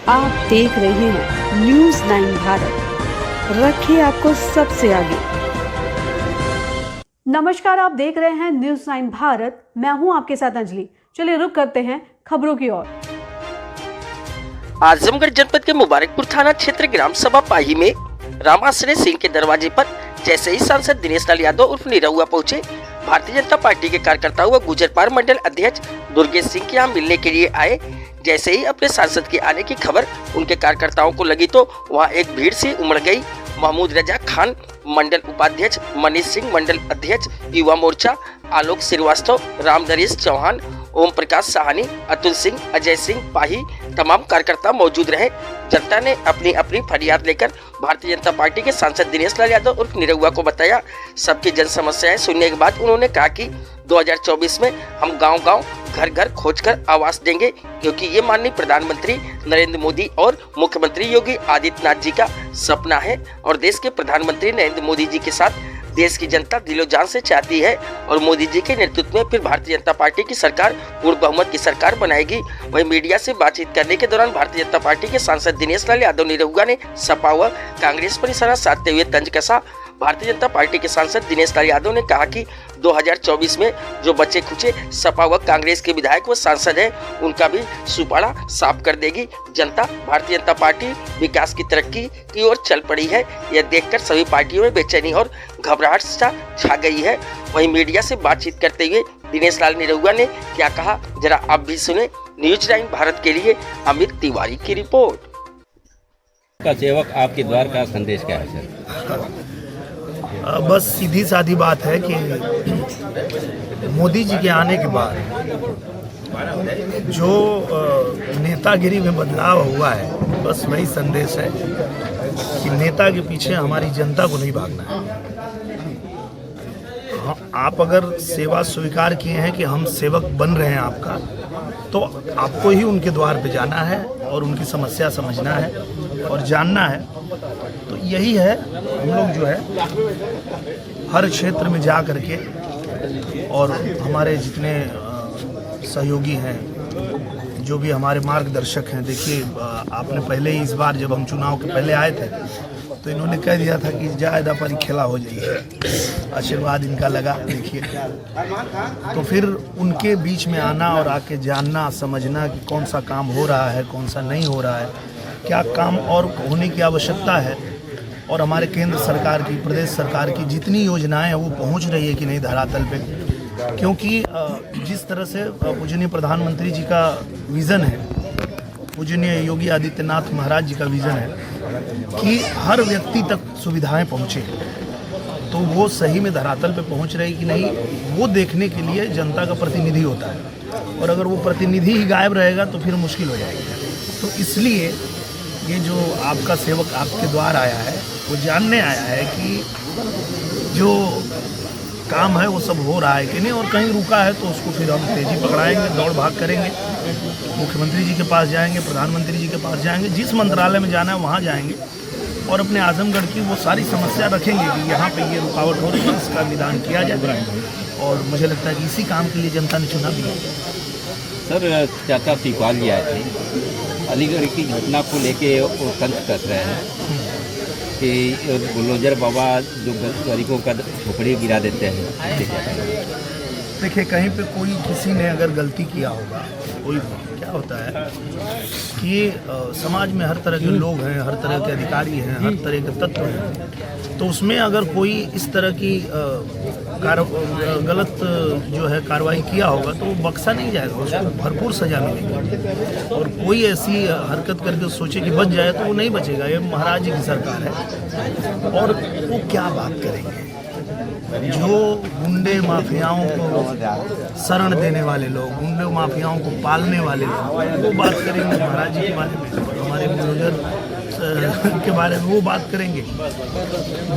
आप देख रहे हैं न्यूज़ 9 भारत, रखिए आपको सबसे आगे। नमस्कार, आप देख रहे हैं न्यूज़ 9 भारत, मैं हूं आपके साथ अंजलि। चलिए रुक करते हैं खबरों की ओर। आजमगढ़ जनपद के मुबारकपुर थाना क्षेत्र ग्राम सभा पाही में रामाश्रय सिंह के दरवाजे पर जैसे ही सांसद दिनेश लाल यादव उर्फ निरहुआ पहुंचे, भारतीय जनता पार्टी के कार्यकर्ताओं व गुजरपार मंडल अध्यक्ष दुर्गेश सिंह के यहाँ मिलने के लिए आए। जैसे ही अपने सांसद के आने की खबर उनके कार्यकर्ताओं को लगी तो वहाँ एक भीड़ सी उमड़ गई। महमूद रजा खान मंडल उपाध्यक्ष, मनीष सिंह मंडल अध्यक्ष युवा मोर्चा, आलोक श्रीवास्तव, रामधरीश चौहान, ओम प्रकाश साहनी, अतुल सिंह, अजय सिंह पाही तमाम कार्यकर्ता मौजूद रहे। जनता ने अपनी अपनी फरियाद लेकर भारतीय जनता पार्टी के सांसद दिनेश लाल यादव उर्फ निरहुआ को बताया। सबकी जन समस्याएं सुनने के बाद उन्होंने कहा कि 2024 में हम गांव-गांव, घर-घर खोजकर आवास देंगे, क्योंकि ये माननीय प्रधानमंत्री नरेंद्र मोदी और मुख्यमंत्री योगी आदित्यनाथ जी का सपना है और देश के प्रधानमंत्री नरेंद्र मोदी जी के साथ देश की जनता दिलो जान से चाहती है और मोदी जी के नेतृत्व में फिर भारतीय जनता पार्टी की सरकार पूर्ण बहुमत की सरकार बनाएगी। वहीं मीडिया से बातचीत करने के दौरान भारतीय जनता पार्टी के सांसद दिनेश लाल यादव निरहुआ ने सपा व कांग्रेस पर निशाना साधते हुए तंज कसा। भारतीय जनता पार्टी के सांसद दिनेश लाल यादव ने कहा कि 2024 में जो बचे खुचे सपा व कांग्रेस के विधायक व सांसद हैं, उनका भी सुपाड़ा साफ कर देगी जनता। भारतीय जनता पार्टी विकास की तरक्की की ओर चल पड़ी है, यह देखकर सभी पार्टियों में बेचैनी और घबराहट सा छा गई है। वहीं मीडिया से बातचीत करते हुए दिनेश लाल निरहुआ ने क्या कहा, जरा आप भी सुने। न्यूज़ 9 भारत के लिए अमित तिवारी की रिपोर्ट। का सेवक आपके द्वार का संदेश क्या है सर? बस सीधी सादी बात है कि मोदी जी के आने के बाद जो नेतागिरी में बदलाव हुआ है, बस वही संदेश है कि नेता के पीछे हमारी जनता को नहीं भागना है। आप अगर सेवा स्वीकार किए हैं कि हम सेवक बन रहे हैं आपका, तो आपको ही उनके द्वार पे जाना है और उनकी समस्या समझना है और जानना है। तो यही है, हम लोग जो है हर क्षेत्र में जा करके और हमारे जितने सहयोगी हैं, जो भी हमारे मार्गदर्शक हैं, देखिए आपने पहले ही इस बार जब हम चुनाव के पहले आए थे तो इन्होंने कह दिया था कि ज़्यादा परिखेला हो जाइए, आशीर्वाद इनका लगा। देखिए तो फिर उनके बीच में आना और आके जानना समझना कि कौन सा काम हो रहा है, कौन सा नहीं हो रहा है, क्या काम और होने की आवश्यकता है, और हमारे केंद्र सरकार की, प्रदेश सरकार की जितनी योजनाएं हैं वो पहुंच रही है कि नहीं धरातल पे। क्योंकि जिस तरह से पूजनीय प्रधानमंत्री जी का विज़न है, पूजनीय योगी आदित्यनाथ महाराज जी का विज़न है कि हर व्यक्ति तक सुविधाएं पहुँचे, तो वो सही में धरातल पे पहुँच रही कि नहीं, वो देखने के लिए जनता का प्रतिनिधि होता है। और अगर वो प्रतिनिधि ही गायब रहेगा तो फिर मुश्किल हो जाएगी। तो इसलिए ये जो आपका सेवक आपके द्वार आया है, वो जानने आया है कि जो काम है वो सब हो रहा है कि नहीं, और कहीं रुका है तो उसको फिर हम तेज़ी पकड़ाएंगे, दौड़ भाग करेंगे, मुख्यमंत्री जी के पास जाएंगे, प्रधानमंत्री जी के पास जाएंगे, जिस मंत्रालय में जाना है वहाँ जाएंगे और अपने आजमगढ़ की वो सारी समस्या रखेंगे कि यहाँ पे ये रुकावट हो रही है, इसका निदान किया जाए। और मुझे लगता है कि इसी काम के लिए जनता ने चुना भी है। सर, चाचा तिवारी जी आए थे, अलीगढ़ की घटना को लेके वो तंज कस रहे हैं कि बुलडोजर बाबा जो गरीबों का झोपड़ी गिरा देते हैं। देखिए, कहीं पे कोई किसी ने अगर गलती किया होगा, कोई क्या होता है कि समाज में हर तरह के लोग हैं, हर तरह के अधिकारी हैं, हर तरह के तत्व हैं, तो उसमें अगर कोई इस तरह की गलत जो है कार्रवाई किया होगा तो वो बख्शा नहीं जाएगा, उसको भरपूर सजा मिलेगी। और कोई ऐसी हरकत करके सोचे कि बच जाए तो वो नहीं बचेगा। ये महाराज जी की सरकार है और वो क्या बात करेंगे, जो गुंडे माफियाओं को शरण देने वाले लोग, गुंडे माफियाओं को पालने वाले लोग, वो बात करेंगे महाराज जी के बारे में, हमारे बुजुर्ग के बारे में वो बात करेंगे।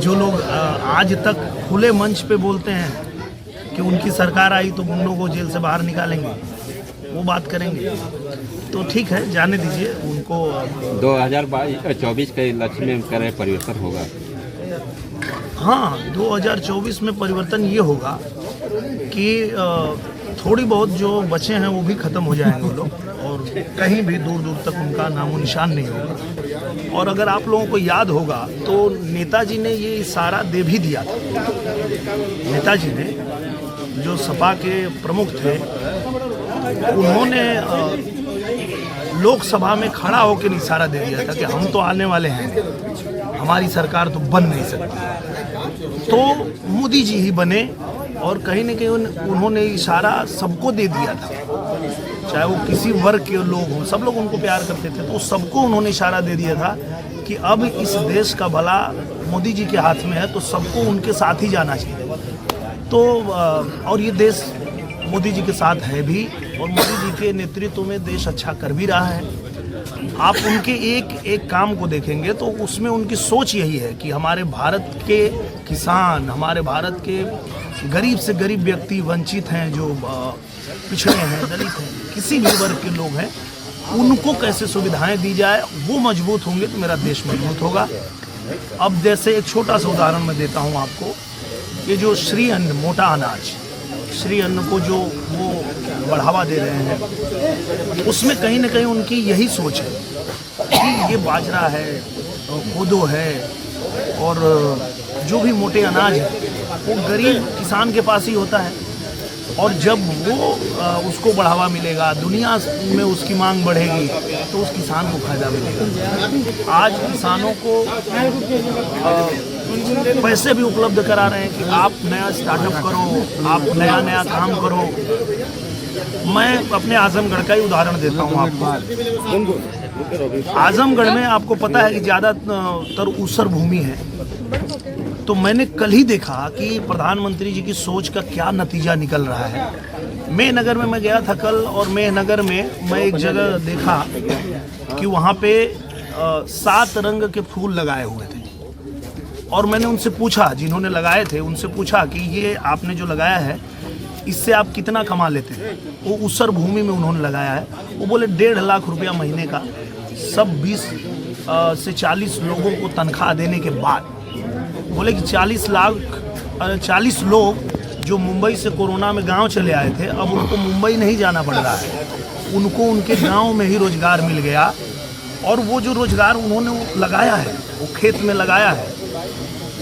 जो लोग आज तक खुले मंच पे बोलते हैं कि उनकी सरकार आई तो गुंडों को जेल से बाहर निकालेंगे, वो बात करेंगे। तो ठीक है, जाने दीजिए उनको। 2024 के लक्ष्य में कर परिवर्तन होगा। हाँ, 2024 में परिवर्तन ये होगा कि थोड़ी बहुत जो बचे हैं वो भी ख़त्म हो जाएंगे वो लोग, और और कहीं भी दूर दूर तक उनका नामो निशान नहीं होगा। और अगर आप लोगों को याद होगा तो नेताजी ने ये इशारा दे भी दिया था। नेताजी ने, जो सपा के प्रमुख थे, उन्होंने लोकसभा में खड़ा होकर इशारा दे दिया था कि हम तो आने वाले हैं, हमारी सरकार तो बन नहीं सकती। तो मोदी जी ही बने और कहीं न कहीं उन्होंने इशारा सबको दे दिया था, चाहे वो किसी वर्ग के लोग हों, सब लोग उनको प्यार करते थे, तो सबको उन्होंने इशारा दे दिया था कि अब इस देश का भला मोदी जी के हाथ में है, तो सबको उनके साथ ही जाना चाहिए। तो और ये देश मोदी जी के साथ है भी, और मोदी जी के नेतृत्व में देश अच्छा कर भी रहा है। आप उनके एक एक काम को देखेंगे तो उसमें उनकी सोच यही है कि हमारे भारत के किसान, हमारे भारत के गरीब से गरीब व्यक्ति, वंचित हैं, जो पिछड़े हैं, दलित हैं, किसी भी वर्ग के लोग हैं, उनको कैसे सुविधाएं दी जाए, वो मजबूत होंगे तो मेरा देश मजबूत होगा। अब जैसे एक छोटा सा उदाहरण मैं देता हूँ आपको, ये जो श्री अन्न, मोटा अनाज, श्री अन्न को जो वो बढ़ावा दे रहे हैं, उसमें कहीं ना कहीं उनकी यही सोच है कि ये बाजरा है, कोदो है, और जो भी मोटे अनाज है वो गरीब किसान के पास ही होता है, और जब वो उसको बढ़ावा मिलेगा, दुनिया में उसकी मांग बढ़ेगी, तो उस किसान को फायदा मिलेगा। आज किसानों को पैसे भी उपलब्ध करा रहे हैं कि आप नया स्टार्टअप करो, आप नया नया काम करो। मैं अपने आजमगढ़ का ही उदाहरण देता हूँ आपको। आजमगढ़ में आपको पता है कि ज़्यादातर ऊसर भूमि है, तो मैंने कल ही देखा कि प्रधानमंत्री जी की सोच का क्या नतीजा निकल रहा है। मेहनगर में मैं गया था कल, और मेहनगर में मैं एक जगह देखा कि वहाँ पे 7 रंग के फूल लगाए हुए थे, और मैंने उनसे पूछा, जिन्होंने लगाए थे उनसे पूछा कि ये आपने जो लगाया है इससे आप कितना कमा लेते हैं। वो ऊसर भूमि में उन्होंने लगाया है। वो बोले 1.5 लाख रुपया महीने का, सब 20 से 40 लोगों को तनख्वाह देने के बाद। बोले कि 40 लोग जो मुंबई से कोरोना में गांव चले आए थे, अब उनको मुंबई नहीं जाना पड़ रहा है, उनको उनके गांव में ही रोजगार मिल गया। और वो जो रोजगार उन्होंने लगाया है, वो खेत में लगाया है,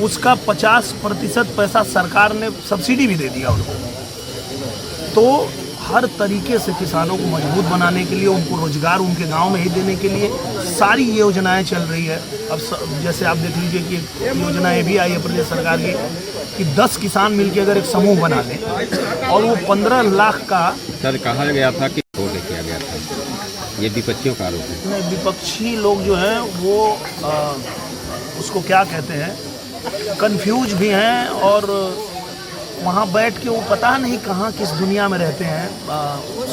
उसका 50% पैसा सरकार ने सब्सिडी भी दे दिया उनको। तो हर तरीके से किसानों को मजबूत बनाने के लिए, उनको रोजगार उनके गांव में ही देने के लिए सारी योजनाएं चल रही है। अब जैसे आप देख लीजिए कि योजना ये भी आई है प्रदेश सरकार की कि 10 किसान मिलकर अगर एक समूह बना लें, और वो 15 लाख का। सर कहा गया था कि वोट किया गया था, ये विपक्षियों का आरोप है। विपक्षी लोग जो हैं वो उसको क्या कहते हैं, कंफ्यूज भी हैं, और वहाँ बैठ के वो पता नहीं कहाँ किस दुनिया में रहते हैं,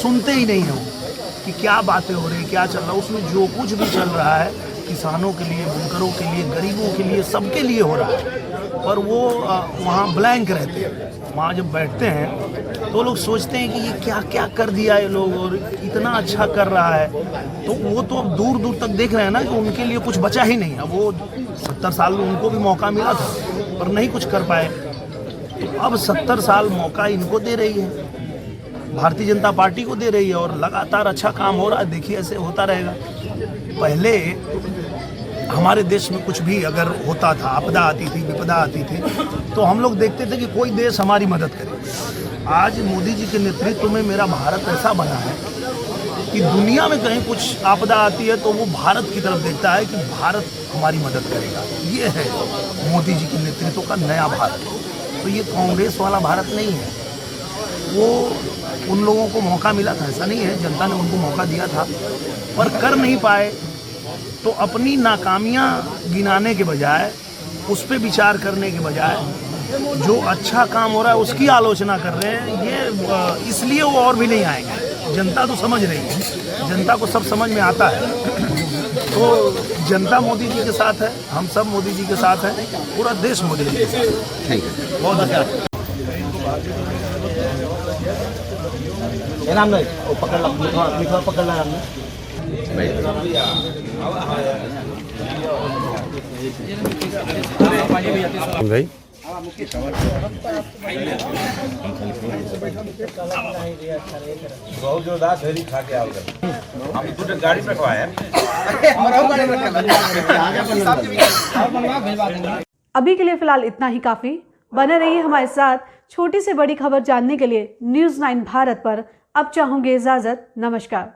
सुनते ही नहीं हैं वो कि क्या बातें हो रही, क्या चल रहा है। उसमें जो कुछ भी चल रहा है किसानों के लिए, बुनकरों के लिए, गरीबों के लिए, सबके लिए हो रहा है, पर वो वहाँ ब्लैंक रहते हैं। वहाँ जब बैठते हैं तो लोग सोचते हैं कि ये क्या क्या कर दिया ये लोग, और इतना अच्छा कर रहा है। तो वो तो अब दूर दूर तक देख रहे हैं ना कि उनके लिए कुछ बचा ही नहीं। अब वो 70 साल में उनको भी मौका मिला था, पर नहीं कुछ कर पाए। तो अब 70 साल मौका इनको दे रही है, भारतीय जनता पार्टी को दे रही है, और लगातार अच्छा काम हो रहा है। देखिए ऐसे होता रहेगा। पहले हमारे देश में कुछ भी अगर होता था, आपदा आती थी, विपदा आती थी, तो हम लोग देखते थे कि कोई देश हमारी मदद करे। आज मोदी जी के नेतृत्व में मेरा भारत ऐसा बना है कि दुनिया में कहीं कुछ आपदा आती है तो वो भारत की तरफ देखता है कि भारत हमारी मदद करेगा। ये है मोदी जी के नेतृत्व का नया भारत। तो ये कांग्रेस वाला भारत नहीं है। वो उन लोगों को मौका मिला था, ऐसा नहीं है, जनता ने उनको मौका दिया था, पर कर नहीं पाए। तो अपनी नाकामियां गिनाने के बजाय, उस पर विचार करने के बजाय, जो अच्छा काम हो रहा है उसकी आलोचना कर रहे हैं। ये इसलिए वो और भी नहीं आएंगे। जनता तो समझ रही है, जनता को सब समझ में आता है। तो जनता मोदी जी के साथ है, हम सब मोदी जी के साथ हैं, पूरा देश मोदी जी के साथ है। Thank you. बहुत धन्यवाद। नाम नहीं वो पकड़ना नाम भाई बहुत जोरदार धरी खा के आओ हम दूसरे गाड़ी पे खवाए अभी के लिए फिलहाल इतना ही काफी। बने रहिए हमारे साथ। छोटी से बड़ी खबर जानने के लिए न्यूज़ 9 भारत पर अब चाहूंगी इजाजत। नमस्कार।